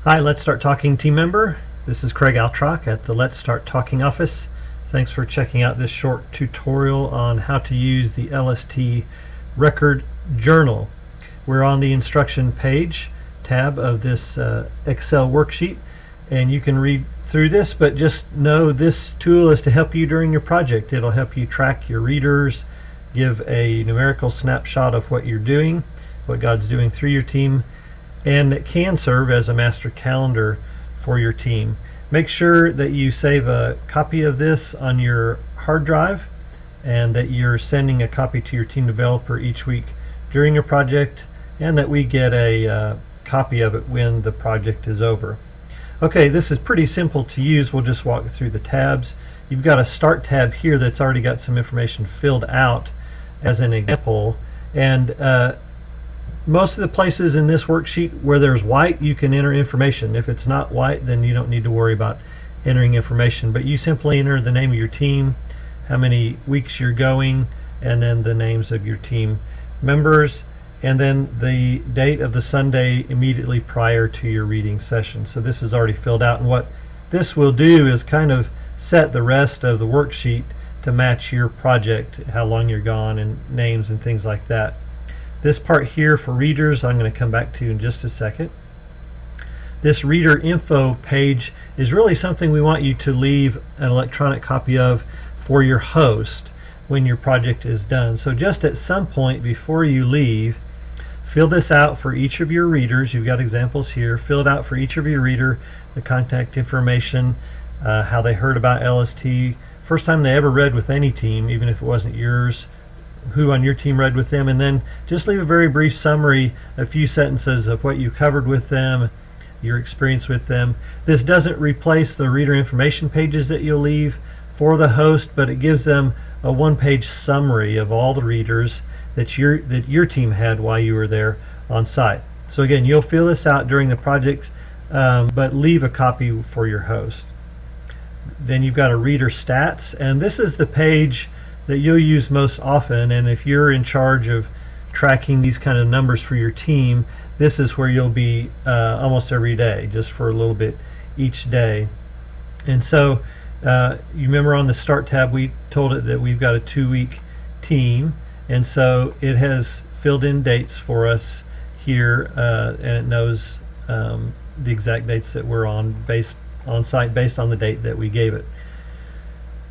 Hi, Let's Start Talking team member. This is Craig Altrock at the Let's Start Talking office. Thanks for checking out this short tutorial on how to use the LST record journal. We're on the instruction page tab of this Excel worksheet, and you can read through this, but just know this tool is to help you during your project. It'll help you track your readers, give a numerical snapshot of what you're doing, what God's doing through your team, and it can serve as a master calendar for your team. Make sure that you save a copy of this on your hard drive and that you're sending a copy to your team developer each week during your project, and that we get a copy of it when the project is over. Okay, this is pretty simple to use. We'll just walk through the tabs. You've got a start tab here that's already got some information filled out as an example, and most of the places in this worksheet where there's white, you can enter information. If it's not white, then you don't need to worry about entering information, but you simply enter the name of your team, how many weeks you're going, and then the names of your team members, and then the date of the Sunday immediately prior to your reading session. So this is already filled out, and what this will do is kind of set the rest of the worksheet to match your project, how long you're gone, and names and things like that. This part here for readers I'm going to come back to in just a second. This reader info page is really something we want you to leave an electronic copy of for your host when your project is done. So just at some point before you leave, fill this out for each of your readers. You've got examples here. Fill it out for each of your reader, the contact information, how they heard about LST, first time they ever read with any team, even if it wasn't yours, who on your team read with them, and then just leave a very brief summary, a few sentences of what you covered with them, your experience with them. This doesn't replace the reader information pages that you'll leave for the host, but it gives them a one-page summary of all the readers that your team had while you were there on site. So again, you'll fill this out during the project, but leave a copy for your host. Then you've got a reader stats, and this is the page that you'll use most often, and if you're in charge of tracking these kind of numbers for your team, this is where you'll be almost every day, just for a little bit each day. And so you remember on the start tab we told it that we've got a 2-week team, and so it has filled in dates for us here, and it knows the exact dates that we're on site based on the date that we gave it.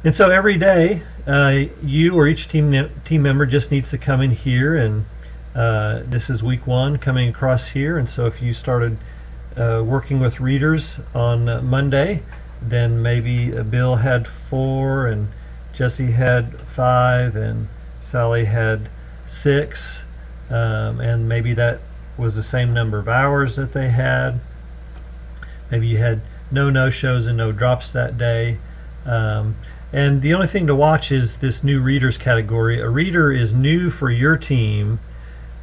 And so every day, you or each team member just needs to come in here, and this is week 1 coming across here. And so if you started working with readers on Monday, then maybe Bill had 4, and Jesse had 5, and Sally had 6, and maybe that was the same number of hours that they had. Maybe you had no no-shows and no drops that day. And the only thing to watch is this new readers category. A reader is new for your team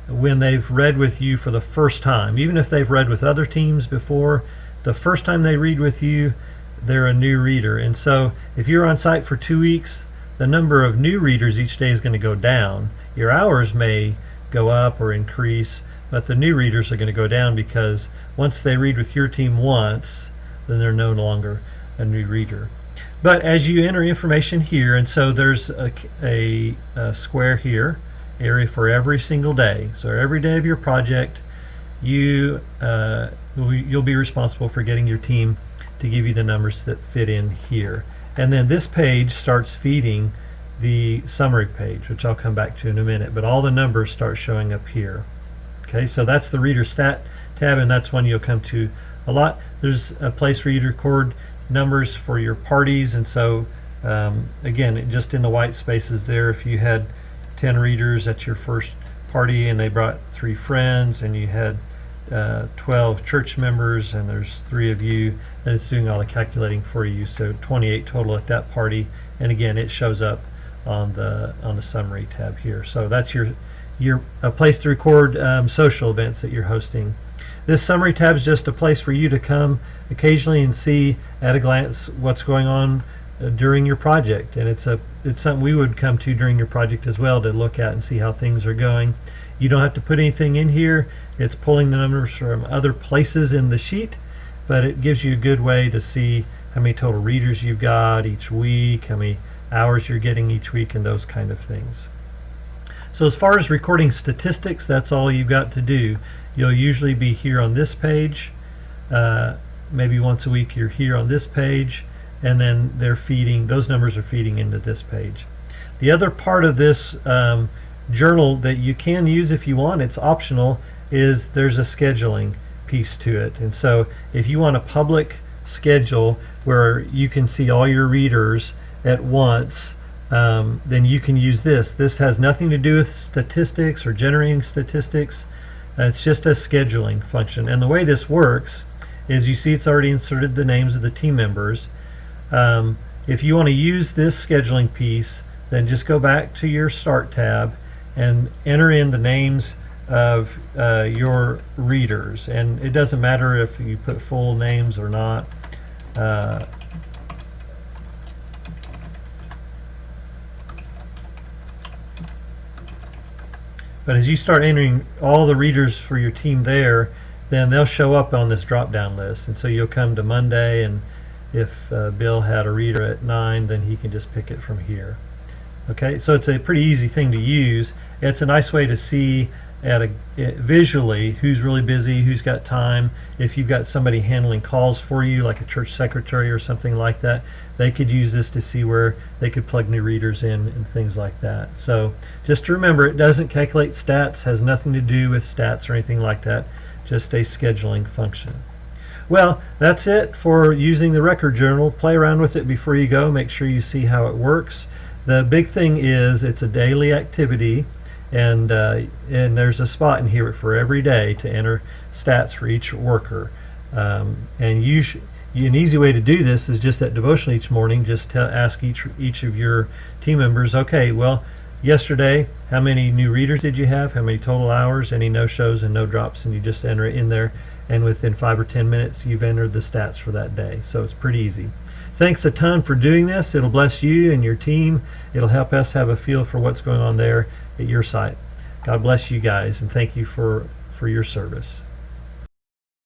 when they've read with you for the first time. Even if they've read with other teams before, the first time they read with you, they're a new reader. And so if you're on site for 2 weeks, the number of new readers each day is going to go down. Your hours may go up or increase, but the new readers are going to go down, because once they read with your team once, then they're no longer a new reader. But as you enter information here, and so there's a square here, area for every single day. So every day of your project, you'll be responsible for getting your team to give you the numbers that fit in here. And then this page starts feeding the summary page, which I'll come back to in a minute, but all the numbers start showing up here. Okay, so that's the reader stat tab, and that's one you'll come to a lot. There's a place for you to record numbers for your parties, and so again, just in the white spaces there, if you had 10 readers at your first party and they brought 3 friends, and you had 12 church members and there's 3 of you, then it's doing all the calculating for you. So 28 total at that party, and again, it shows up on the summary tab here. So that's your place to record social events that you're hosting. This summary tab is just a place for you to come occasionally and see at a glance what's going on during your project, and it's something we would come to during your project as well, to look at and see how things are going. You don't have to put anything in here. It's pulling the numbers from other places in the sheet, but it gives you a good way to see how many total readers you've got each week, how many hours you're getting each week, and those kind of things. So as far as recording statistics, that's all you've got to do. You'll usually be here on this page. Maybe once a week you're here on this page, and then those numbers are feeding into this page. The other part of this journal that you can use if you want, it's optional, is there's a scheduling piece to it. And so if you want a public schedule where you can see all your readers at once, then you can use this. This has nothing to do with statistics or generating statistics. It's just a scheduling function. And the way this works is, you see it's already inserted the names of the team members. If you want to use this scheduling piece, then just go back to your Start tab and enter in the names of your readers. And it doesn't matter if you put full names or not. But as you start entering all the readers for your team there, then they'll show up on this drop-down list. And so you'll come to Monday, and if Bill had a reader at 9, then he can just pick it from here. Okay, so it's a pretty easy thing to use. It's a nice way to see visually who's really busy, who's got time. If you've got somebody handling calls for you, like a church secretary or something like that, they could use this to see where they could plug new readers in and things like that. So just to remember, it doesn't calculate stats, has nothing to do with stats or anything like that, just a scheduling function. Well, that's it for using the record journal. Play around with it before you go. Make sure you see how it works. The big thing is it's a daily activity, and there's a spot in here for every day to enter stats for each worker. An easy way to do this is just at devotion each morning, just ask each of your team members, okay, well, yesterday, how many new readers did you have? How many total hours? Any no-shows and no-drops? And you just enter it in there, and within 5 or 10 minutes, you've entered the stats for that day. So it's pretty easy. Thanks a ton for doing this. It'll bless you and your team. It'll help us have a feel for what's going on there at your site. God bless you guys, and thank you for your service.